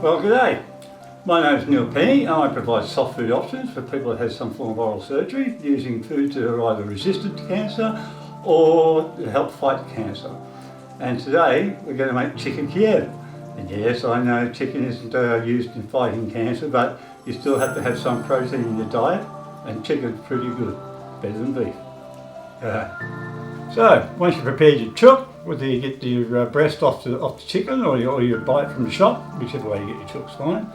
Well, g'day. My name is Neil Penny and I provide soft food options for people that have some form of oral surgery using foods that are either resistant to cancer or help fight cancer. And today we're going to make chicken Kiev. And yes, I know chicken isn't used in fighting cancer, but you still have to have some protein in your diet, and chicken's pretty good, better than beef. So, once you've prepared your chook, whether you get your breast off the chicken or you buy it from the shop, whichever way you get your chook's fine.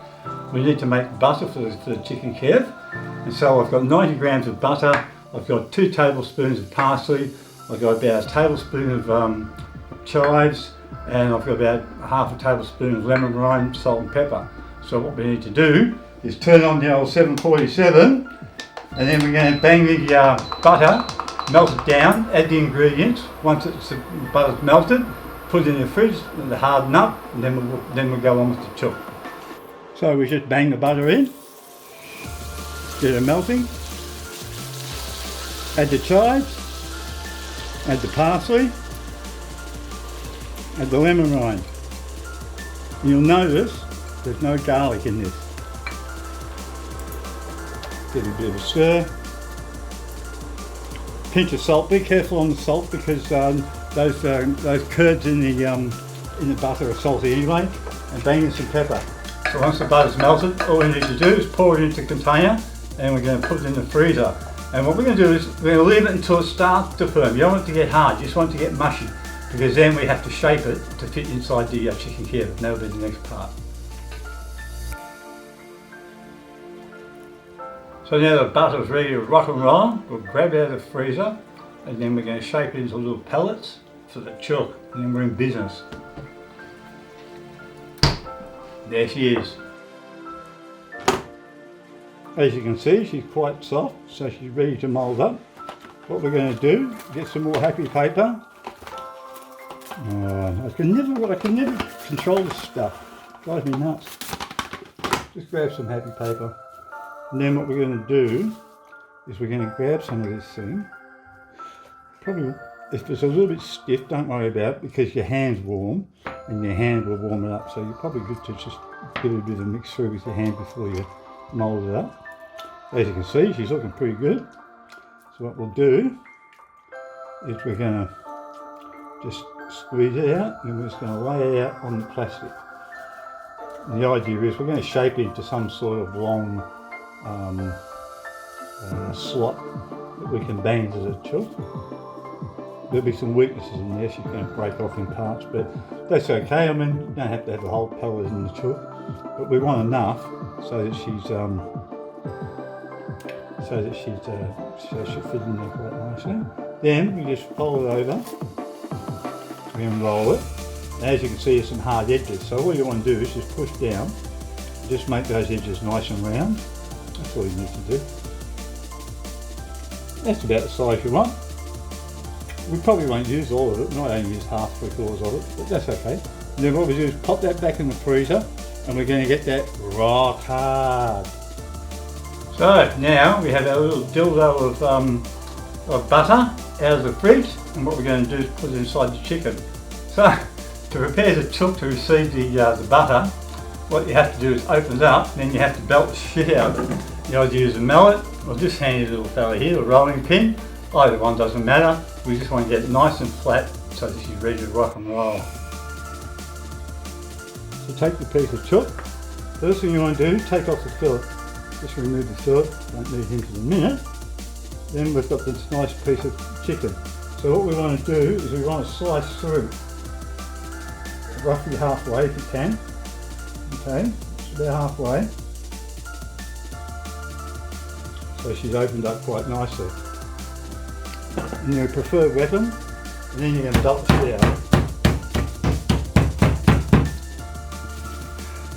We need to make butter for the chicken Kiev. And so I've got 90 grams of butter, I've got 2 tablespoons of parsley, I've got about a tablespoon of chives, and I've got about half a tablespoon of lemon rind, salt and pepper. So what we need to do is turn on the old 747, and then we're going to bang the butter, melt it down, add the ingredients. Once the butter's melted, put it in the fridge and harden up, and then we'll go on with the chook. So we just bang the butter in, get it melting, add the chives, add the parsley, add the lemon rind. And you'll notice there's no garlic in this. Give it a bit of a stir. Pinch of salt. Be careful on the salt because those curds in the butter are salty anyway. And bang in some pepper. So once the butter's melted, all we need to do is pour it into a container, and we're going to put it in the freezer. And what we're going to do is we're going to leave it until it starts to firm. You don't want it to get hard, you just want it to get mushy, because then we have to shape it to fit inside the chicken Kiev. And that'll be the next part. So now the butter's ready to rock and roll, we'll grab it out of the freezer, and then we're going to shape it into little pellets for the chook, and then we're in business. There she is. As you can see, she's quite soft, so she's ready to mould up. What we're going to do, get some more happy paper. I can never control this stuff. It drives me nuts. Just grab some happy paper. And then what we're going to do is we're going to grab some of this thing. Probably, if it's a little bit stiff, don't worry about it, because your hand's warm and your hand will warm it up. So you're probably good to just give it a bit of a mix through with your hand before you mould it up. As you can see, she's looking pretty good. So what we'll do is we're going to just squeeze it out, and we're just going to lay it out on the plastic. And the idea is we're going to shape it into some sort of long slot that we can bang into the chook. There'll be some weaknesses in there, she's going to break off in parts, but that's okay. I mean, you don't have to have the whole pellet in the chook, but we want enough so that she'll fit in there quite nicely. Then we just fold it over, we unroll it. And as you can see, there's some hard edges, so all you want to do is just push down, just make those edges nice and round. That's all you need to do. That's about the size you want. We probably won't use all of it, we might only use half, 3/4 of it, but that's okay. And then what we do is pop that back in the freezer, and we're going to get that rock hard. So now we have our little dildo of butter out of the fridge, and what we're going to do is put it inside the chicken. So to prepare the chook to receive the butter, what you have to do is open it up, and then you have to belt the shit out of it. You either use a mallet or this handy little fella here, a rolling pin. Either one doesn't matter. We just want to get it nice and flat so that she's ready to rock and roll. So take the piece of chook. First thing you want to do, take off the fillet. Just remove the fillet, don't need him for a minute. Then we've got this nice piece of chicken. So what we want to do is we want to slice through, roughly halfway if you can. Okay, it's about halfway. So she's opened up quite nicely. And your preferred weapon, and then you're going to belt the shit out.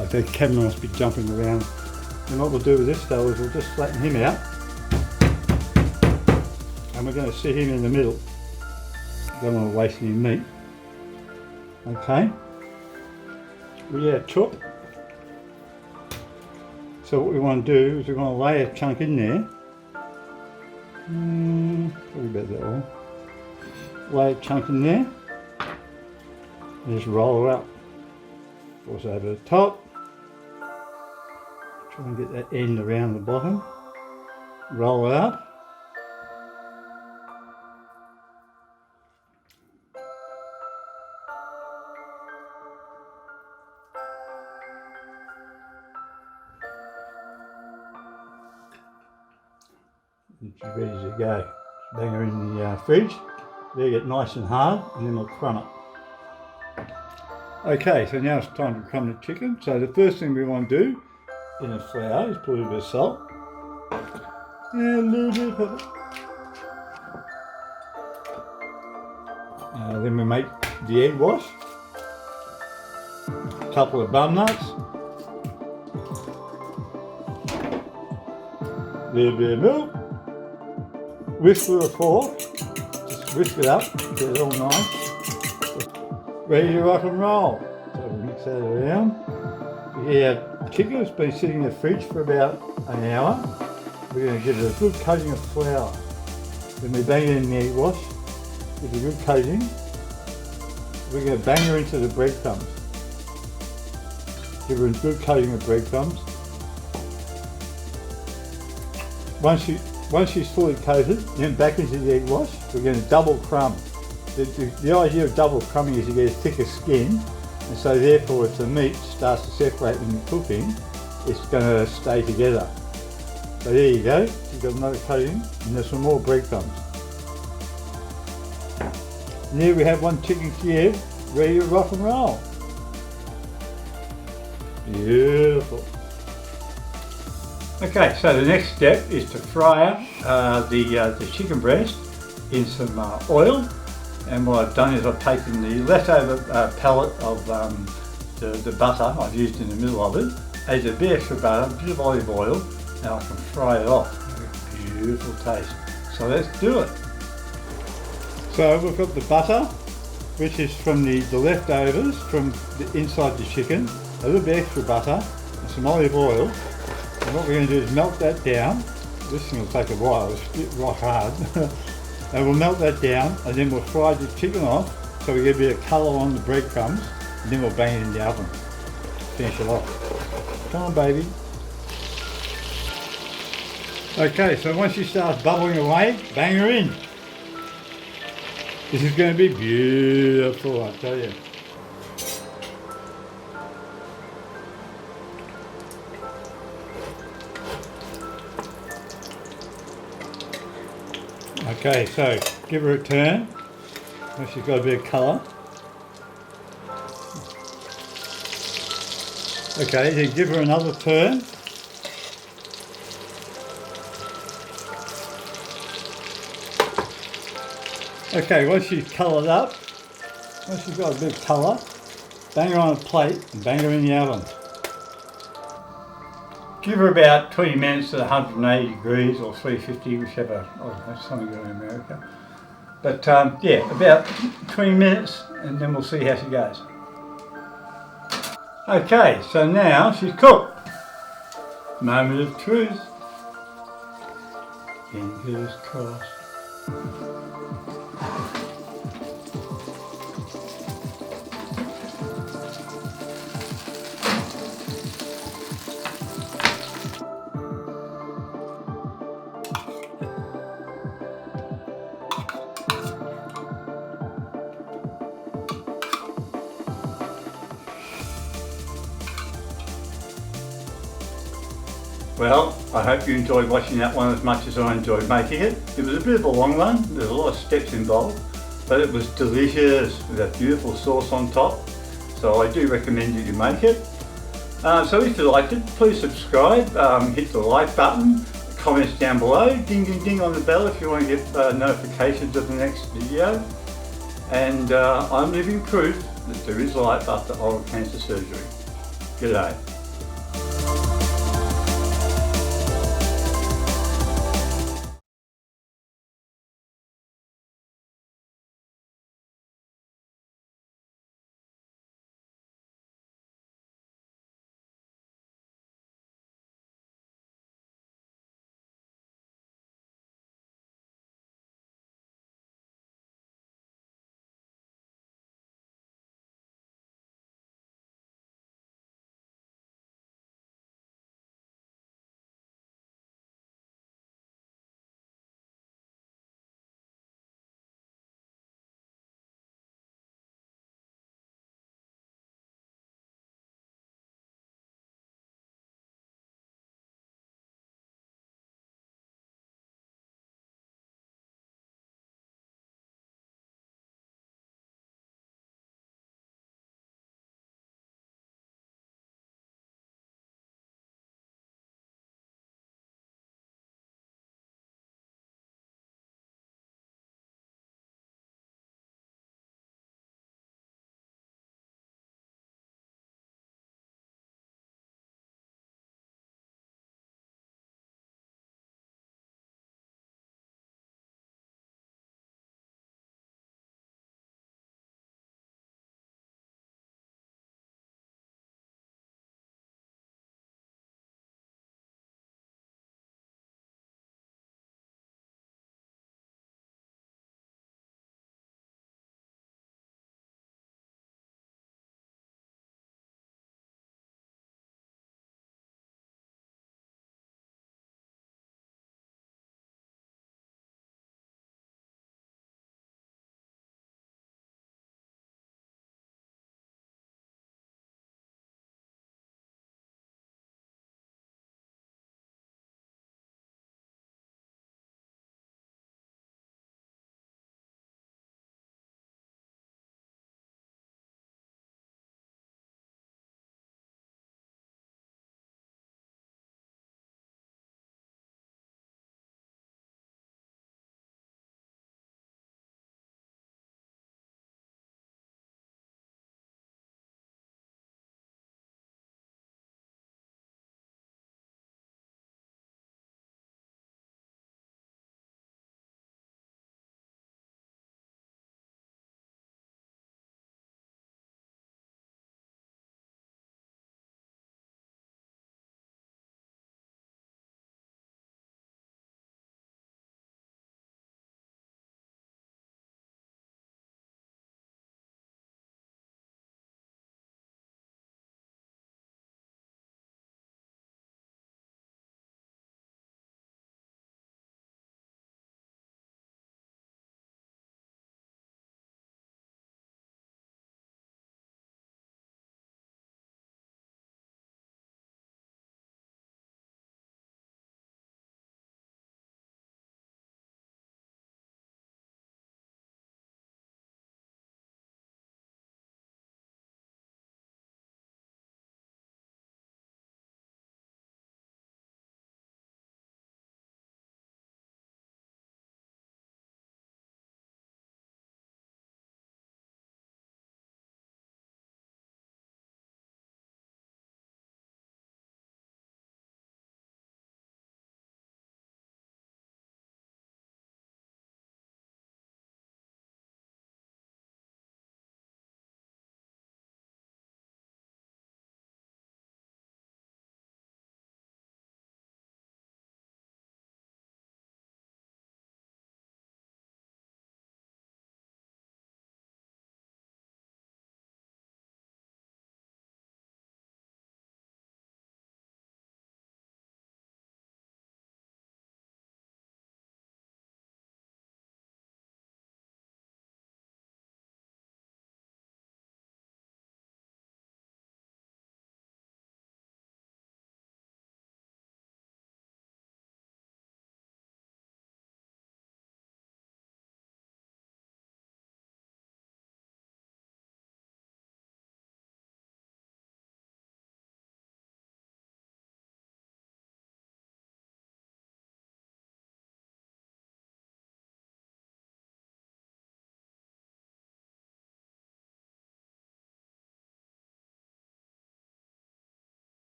I think the camera must be jumping around. And what we'll do with this though is we'll just flatten him out, and we're going to sit him in the middle. Don't want to waste any meat. Okay, we have chook. So what we want to do is we want to lay a chunk in there. Probably about that all. Lay a chunk in there, and just roll her up. Force over the top, Try and get that end around the bottom. Roll it up. It's ready to go. Bang her in the fridge. They get nice and hard, and then we'll crumb it. Okay, so now it's time to crumb the chicken. So the first thing we want to do in the flour is put a little bit of salt. And a little bit of pepper. Then we make the egg wash. A couple of bum nuts. A little bit of milk. Whisk with a fork. Just whisk it up, get it all nice. Ready to rock and roll. So we mix that around. Yeah, chicken has been sitting in the fridge for about an hour. We're going to give it a good coating of flour. Then we bang it in the egg wash, give it a good coating. We're going to bang her into the breadcrumbs. Give her a good coating of breadcrumbs. Once she's fully coated, then back into the egg wash, we're going to double crumb. The idea of double crumbing is you get a thicker skin, and so therefore if the meat starts to separate when you're cooking, it's going to stay together. So there you go, you've got another coating, and there's some more breadcrumbs. And here we have one chicken Kiev ready to rock and roll. Beautiful. Okay, so the next step is to fry up the chicken breast in some oil. And what I've done is I've taken the leftover pellet of the butter I've used in the middle of it, added a bit extra butter, a bit of olive oil, and I can fry it off. Beautiful taste. So let's do it. So we've got the butter, which is from the leftovers from the inside the chicken, a little bit extra butter, and some olive oil. And what we're going to do is melt that down. This thing will take a while, it's right hard. And we'll melt that down, and then we'll fry the chicken off so we get a bit of colour on the breadcrumbs, and then we'll bang it in the oven. Finish it off. Come on, baby. Okay, so once she starts bubbling away, bang her in. This is going to be beautiful, I tell you. Okay, so give her a turn once she's got a bit of colour. Okay, then give her another turn. Okay, once she's coloured up, once she's got a bit of colour, bang her on a plate and bang her in the oven. Give her about 20 minutes at 180 degrees or 350, whichever, that's something good in America. But yeah, about 20 minutes and then we'll see how she goes. Okay, so now she's cooked. Moment of truth. Fingers crossed. Well, I hope you enjoyed watching that one as much as I enjoyed making it. It was a bit of a long one, there's a lot of steps involved, but it was delicious with that beautiful sauce on top. So I do recommend you make it. So if you liked it, please subscribe, hit the like button, comments down below, ding ding ding on the bell if you want to get notifications of the next video. And I'm living proof that there is life after oral cancer surgery. G'day.